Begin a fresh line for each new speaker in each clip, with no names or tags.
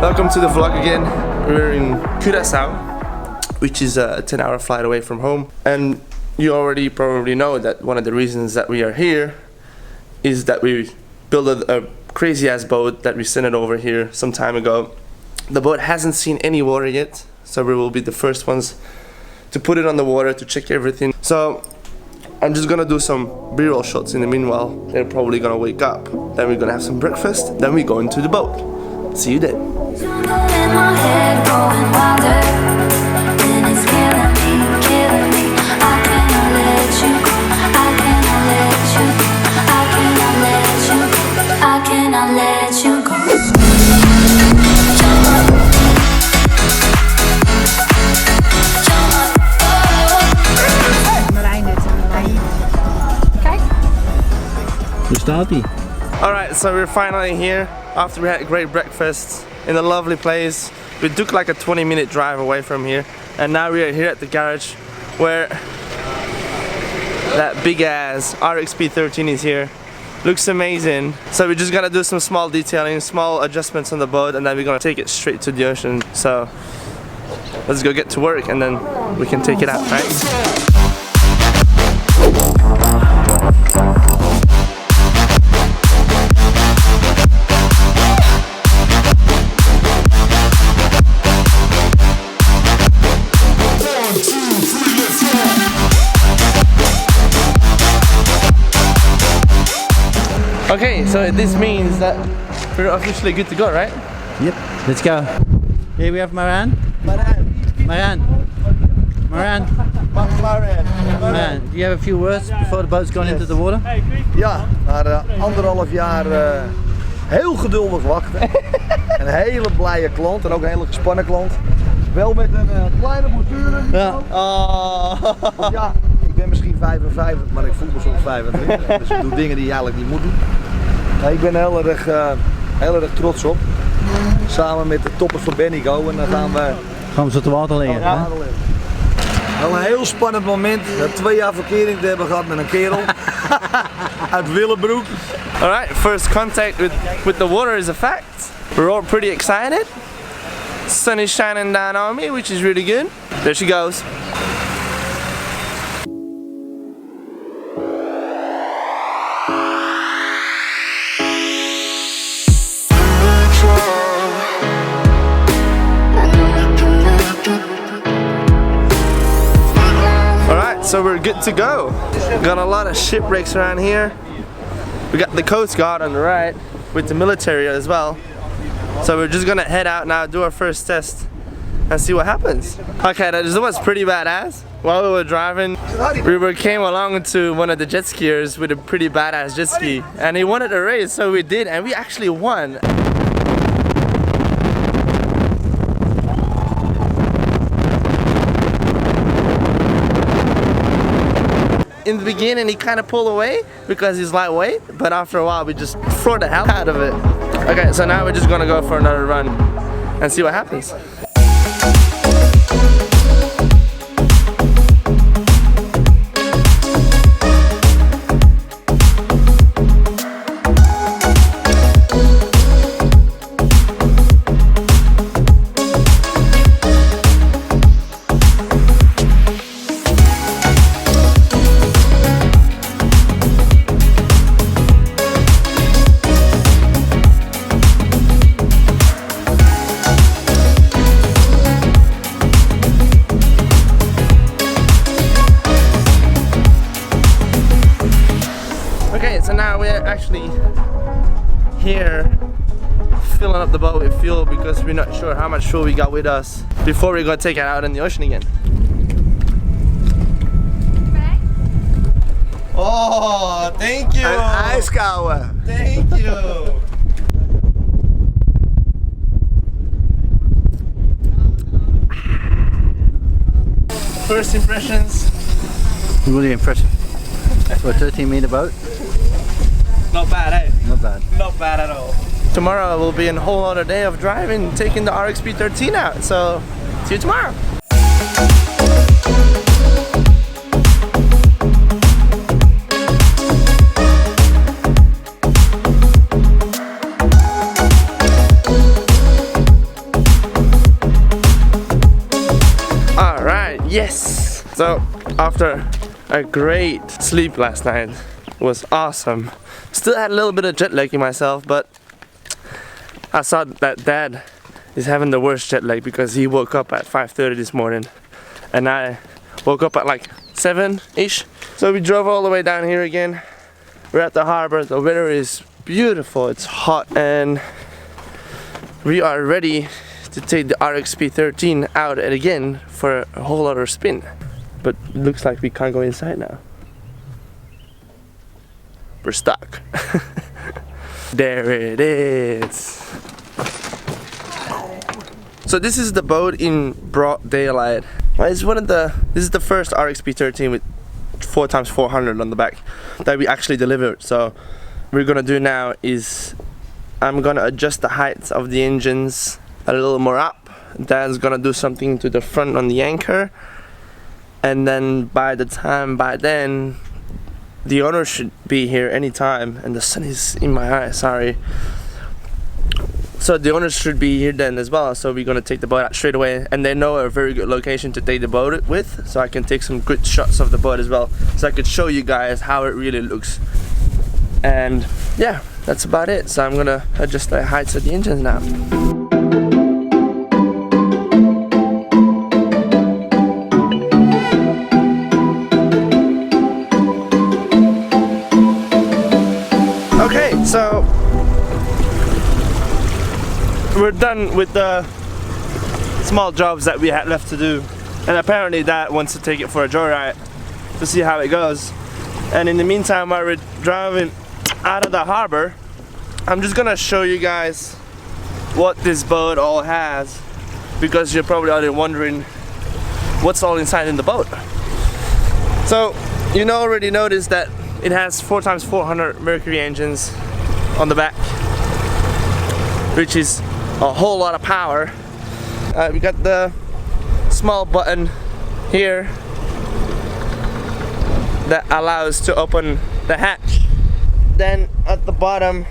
Welcome to the vlog again. We're in Curaçao, which is a 10-hour flight away from home, and you already probably know that one of the reasons that we are here is that we built a crazy ass boat that we sent it over here some time ago. The boat hasn't seen any water yet, so we will be the first ones to put it on the water to check everything. So I'm just gonna do some b-roll shots in the meanwhile. They're probably gonna wake up, then we're gonna have some breakfast, then we go into the boat. See you then. Alright, so we're finally here after we had a great breakfast in a lovely place. We took like a 20-minute drive away from here, and now we are here at the garage where that big ass RXP13 is here. Looks amazing. So we're just gonna do some small detailing, small adjustments on the boat, and then we're gonna take it straight to the ocean. So let's go get to work and then we can take it out, right? Okay, so this means that we're officially good to go, right?
Yep, let's go. Here we have Maran. Maran. Do you have a few words before the boat's gone into the water?
Ja, na 1,5 jaar heel geduldig wachten. Een hele blije klant en ook een hele gespannen klant. Wel met een kleine blessure.
Ja.
Want ja, ik ben misschien 55, maar ik voel me soms 25. Dus ik doe dingen die je eigenlijk niet moet doen. Maar ik ben heel erg trots op. Samen met de toppers van Bernico, en dan gaan
we ze te water liggen.
Ja. Wel een heel spannend moment. 2 jaar verkering te hebben gehad met een kerel. Uit Willebroek.
Alright, first contact with the water is a fact. We're all pretty excited. Sun is shining down on me, which is really good. There she goes. So we're good to go. Got a lot of shipwrecks around here. We got the Coast Guard on the right with the military as well. So we're just gonna head out now, do our first test and see what happens. Okay, that was pretty badass. While we were driving, we came along to one of the jet skiers with a pretty badass jet ski, and he wanted a race, so we did, and we actually won. In the beginning he kind of pulled away because he's lightweight, but after a while we just floored the hell out of it. Okay, so now we're just gonna go for another run and see what happens. So now we're actually here filling up the boat with fuel because we're not sure how much fuel we got with us before we go take it out in the ocean again. Oh, thank you!
Een ijskouwe.
Thank you! First impressions?
Really impressive. For a 13-meter boat.
Not bad, eh?
Not bad.
Not bad at all. Tomorrow will be a whole other day of driving, taking the RXP13 out. So, see you tomorrow. Yes! So, after a great sleep last night, it was awesome. Still had a little bit of jet lag in myself, but I saw that Dad is having the worst jet lag because he woke up at 5:30 this morning and I woke up at like 7-ish. So we drove all the way down here again. We're at the harbor. The weather is beautiful, it's hot, and we are ready to take the RXP13 out and again for a whole other spin. But it looks like we can't go inside now. We're stuck. There it is. So this is the boat in broad daylight. This is the first RXP13 with 4x400 on the back that we actually delivered. So what we're gonna do now is I'm gonna adjust the heights of the engines a little more up. Dad's gonna do something to the front on the anchor, and then by then the owner should be here anytime. And the sun is in my eye, sorry. So the owners should be here then as well. So we're gonna take the boat out straight away, and they know a very good location to take the boat with, so I can take some good shots of the boat as well, so I could show you guys how it really looks. And yeah, that's about it. So I'm gonna adjust the heights of the engines now. Okay, so we're done with the small jobs that we had left to do, and apparently Dad wants to take it for a joyride to see how it goes. And in the meantime, while we're driving out of the harbor, I'm just gonna show you guys what this boat all has, because you're probably already wondering what's all inside in the boat. So you already noticed that it has 4x400 Mercury engines on the back, which is a whole lot of power. We got the small button here that allows to open the hatch. Then at the bottom,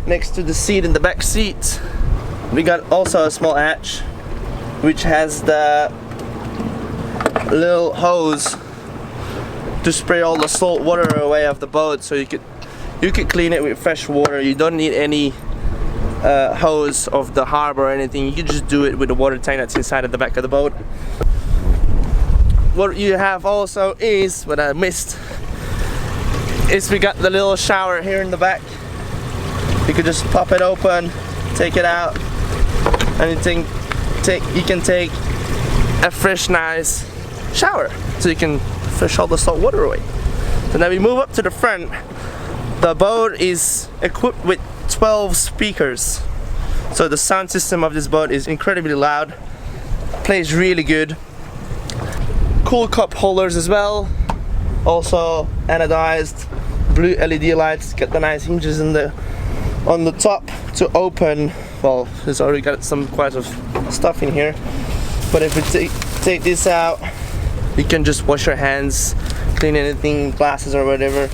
next to the seat in the back seat, we got also a small hatch which has the little hose to spray all the salt water away of the boat, so you could clean it with fresh water. You don't need any hose of the harbor or anything. You can just do it with the water tank that's inside of the back of the boat. What you have also is, what I missed, is we got the little shower here in the back. You could just pop it open, take it out, and you can take a fresh, nice shower, so you can fish all the salt water away. So now we move up to the front. The boat is equipped with 12 speakers, so the sound system of this boat is incredibly loud, plays really good. Cool cup holders as well, also anodized blue LED lights. Got the nice hinges on the top to open. Well, it's already got quite of stuff in here, but if we take this out, you can just wash your hands, clean anything, glasses or whatever.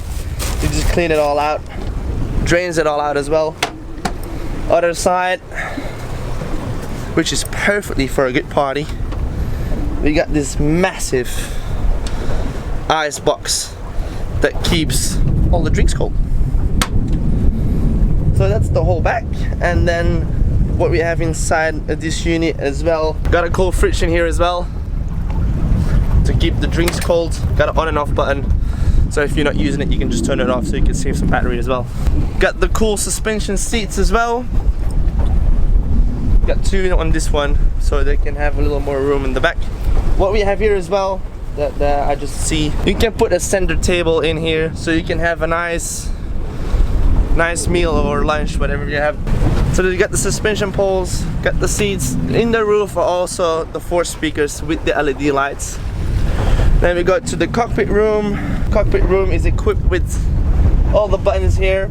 You just clean it all out, drains it all out as well. Other side, which is perfectly for a good party, we got this massive ice box that keeps all the drinks cold. So that's the whole back. And then what we have inside this unit as well, got a cold fridge in here as well to keep the drinks cold. Got an on and off button, so if you're not using it, you can just turn it off, so you can save some battery as well. Got the cool suspension seats as well. Got two on this one, so they can have a little more room in the back. What we have here as well, that I just see, you can put a center table in here, so you can have a nice meal or lunch, whatever you have. So you got the suspension poles, got the seats. In the roof are also the 4 speakers with the LED lights. Then we go to the cockpit room. Cockpit room is equipped with all the buttons here.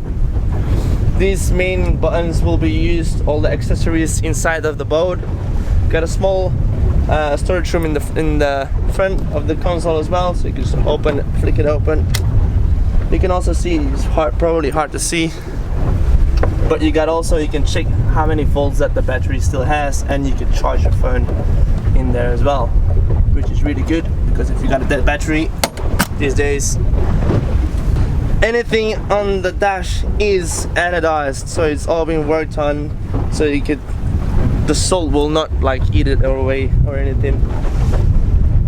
These main buttons will be used, all the accessories inside of the boat. Got a small storage room in the front of the console as well, so you can just flick it open. You can also see, it's probably hard to see, but you can check how many volts that the battery still has, and you can charge your phone in there as well, which is really good. because if you got a dead battery these days, anything on the dash is anodized, so it's all been worked on, so the salt will not like eat it away or anything.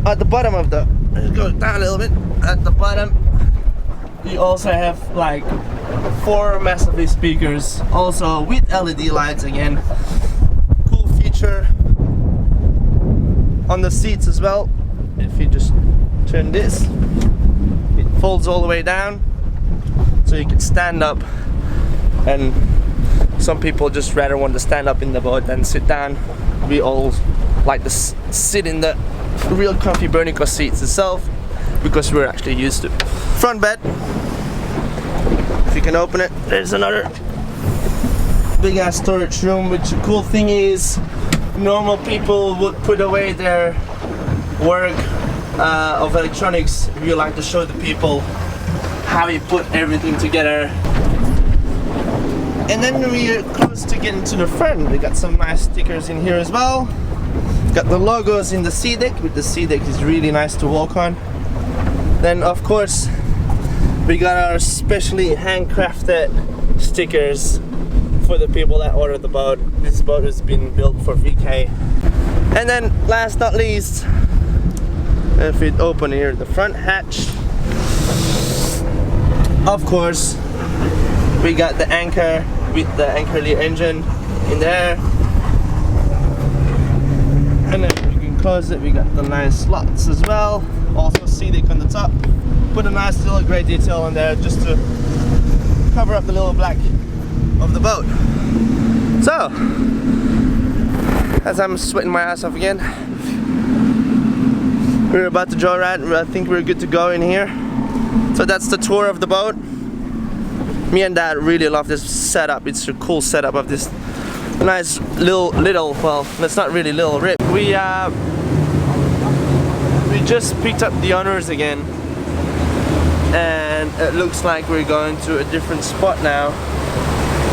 At the bottom of the, let's go down a little bit. At the bottom, you also have like 4 massive speakers, also with LED lights again. Cool feature on the seats as well. If you just turn this, it folds all the way down, so you can stand up. And some people just rather want to stand up in the boat than sit down. We all like to sit in the real comfy Bernico seats itself, because we're actually used to. Front bed, if you can open it, there's another big ass storage room, which the cool thing is, normal people would put away their work of electronics. We like to show the people how you put everything together. And then we are close to getting to the front. We got some nice stickers in here as well. Got the logos in the sea deck, with the sea deck is really nice to walk on. Then of course we got our specially handcrafted stickers for the people that ordered the boat. This boat has been built for VK. And then last not least, if we open here the front hatch, of course we got the anchor with the Anchorly engine in there. And then we can close it, we got the nice slots as well. Also sea deck on the top. Put a nice little grey detail on there just to cover up the little black of the boat. So, as I'm sweating my ass off again, we're about to joyride. I think we're good to go in here. So that's the tour of the boat. Me and Dad really love this setup. It's a cool setup of this nice little, well, that's not really little rip. We just picked up the owners again, and it looks like we're going to a different spot now,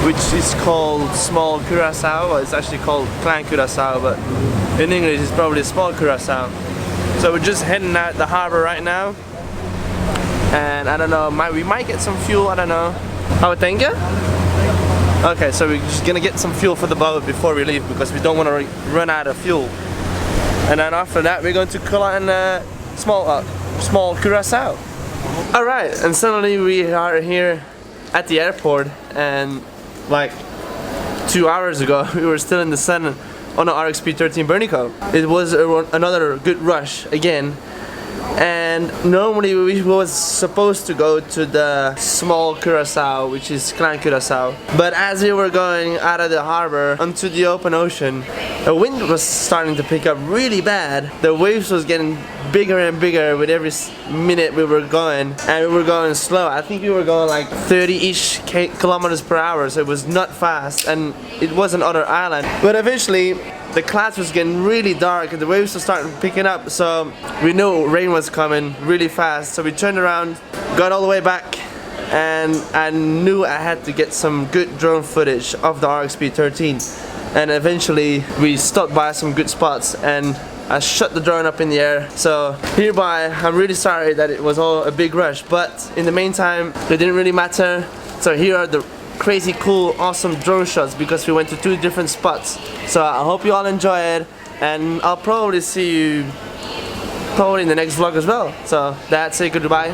which is called Small Curaçao. Well, it's actually called Klein Curaçao, but in English it's probably Small Curaçao. So we're just heading out the harbor right now, and I don't know, we might get some fuel, I don't know. How think you? Okay, so we're just gonna get some fuel for the boat before we leave, because we don't want to run out of fuel. And then after that we're going to Klein Small Curaçao. Alright, and suddenly we are here at the airport, and like 2 hours ago we were still in the sun on an RXP13 Bernico. It was another good rush again. And normally we was supposed to go to the Small Curaçao, which is Klein Curaçao. But as we were going out of the harbor onto the open ocean, the wind was starting to pick up really bad. The waves was getting bigger and bigger with every minute we were going, and we were going slow. I think we were going like 30-ish kilometers per hour, so it was not fast, and it was an other island. But eventually the clouds was getting really dark and the waves were starting picking up, so we knew rain was coming really fast. So we turned around, got all the way back, and I knew I had to get some good drone footage of the RXP13. And eventually we stopped by some good spots and I shot the drone up in the air. So hereby I'm really sorry that it was all a big rush, but in the meantime it didn't really matter. So here are the crazy cool awesome drone shots, because we went to 2 different spots. So I hope you all enjoy it, and I'll probably see you in the next vlog as well. So Dad, say goodbye.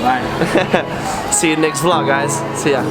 Bye.
See you next vlog, guys. See ya.